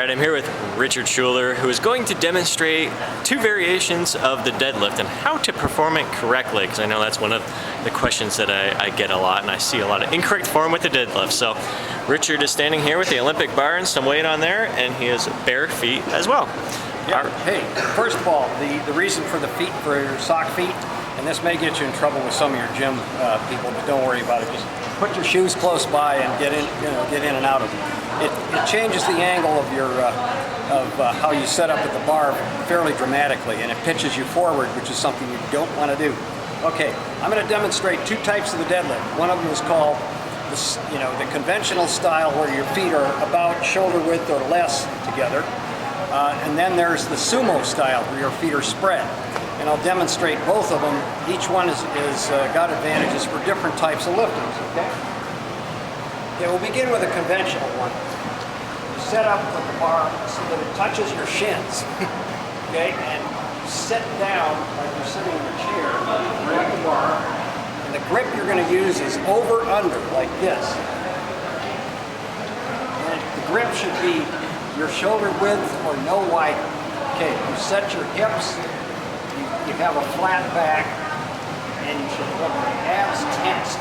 Alright, I'm here with Richard Schuler, who is going to demonstrate two variations of the deadlift and how to perform it correctly, because I know that's one of the questions that I get a lot, and I see a lot of incorrect form with the deadlift. So Richard is standing here with the Olympic bar and some weight on there, and he has bare feet as well. Yeah. Hey, first of all, the reason for the feet, for your sock feet, and this may get you in trouble with some of your gym people, but don't worry about it. Just put your shoes close by and get in and out of them. It changes the angle of your how you set up at the bar fairly dramatically, and it pitches you forward, which is something you don't want to do. Okay, I'm going to demonstrate two types of the deadlift. One of them is called the conventional style, where your feet are about shoulder width or less together, and then there's the sumo style, where your feet are spread. And I'll demonstrate both of them. Each one is got advantages for different types of liftings. Okay. Okay, we'll begin with a conventional one. You set up with the bar so that it touches your shins. Okay, and you sit down like you're sitting in a chair, grab the bar, and the grip you're going to use is over-under, like this. And the grip should be your shoulder width or no wider. Okay, you set your hips, you have a flat back, and you should have your abs tensed.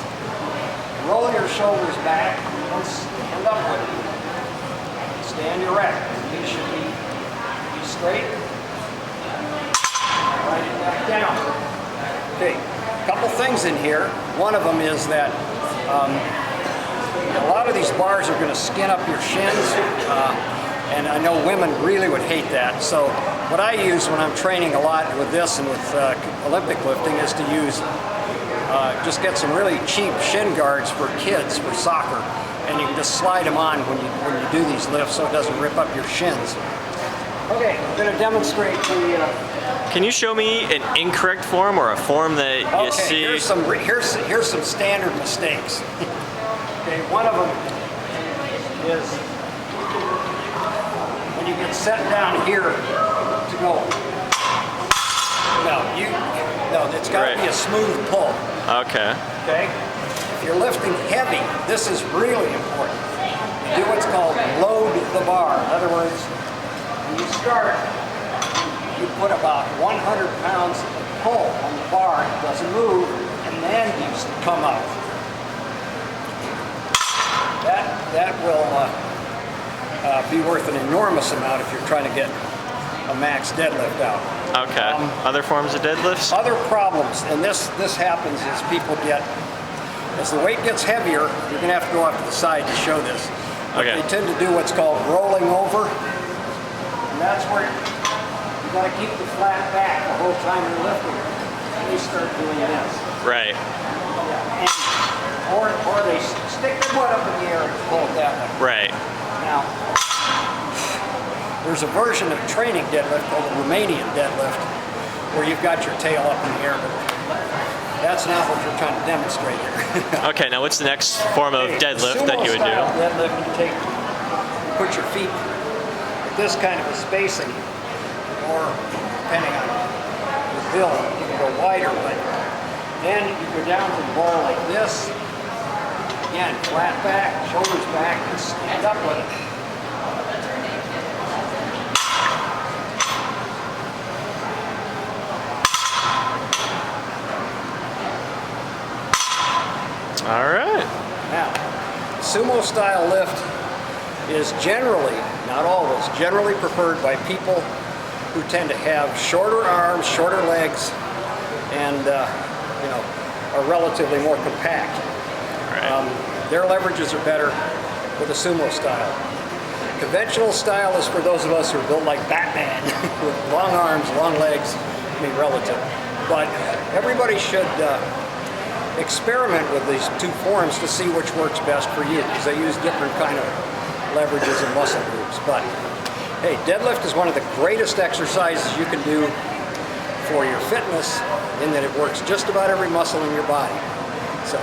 Roll your shoulders back and stand up with it. Stand erect. These should be straight. Write it back down. Okay, a couple things in here. One of them is that a lot of these bars are going to skin up your shins, and I know women really would hate that. So what I use when I'm training a lot with this and with Olympic lifting is to use just get some really cheap shin guards for kids for soccer, and you can just slide them on when you do these lifts so it doesn't rip up your shins. Okay, I'm going to demonstrate the. Can you show me an incorrect form or a form that you see? Here's some standard mistakes. Okay, one of them is when you get set down here to go. No, it's got to be a smooth pull. Okay. Okay? If you're lifting heavy, this is really important. You do what's called load the bar. In other words, when you start, you put about 100 pounds of pull on the bar, it doesn't move, and then you come up. That will be worth an enormous amount if you're trying to get a max deadlift out. Okay. Other forms of deadlifts? Other problems, and this happens as people as the weight gets heavier, you're going to have to go off to the side to show this. Okay. They tend to do what's called rolling over, and that's where you got to keep the flat back the whole time you're lifting. And they start doing this. Right. Yeah. Or they stick their butt up in the air and pull it that way. Right. Now, there's a version of training deadlift called the Romanian deadlift, where you've got your tail up in the air, but that's not what you're trying to demonstrate here. Okay, now what's the next form of deadlift that you would do? Deadlift, you put your feet at this kind of a spacing, or depending on your build, you can go wider, but then you go down to the bar like this. Again, flat back, shoulders back, and stand up with it. All right. Now, sumo style lift is generally, not always, generally preferred by people who tend to have shorter arms, shorter legs, and are relatively more compact. Right. Their leverages are better with a sumo style. Conventional style is for those of us who are built like Batman, with long arms, long legs. I mean, relative. But everybody should experiment with these two forms to see which works best for you, because they use different kind of leverages and muscle groups. But hey, deadlift is one of the greatest exercises you can do for your fitness, in that it works just about every muscle in your body. So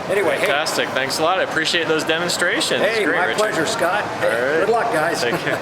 anyway, fantastic. Thanks a lot. I appreciate those demonstrations. Hey, great, my Richard. pleasure, Scott. Hey, good luck, guys. Take care.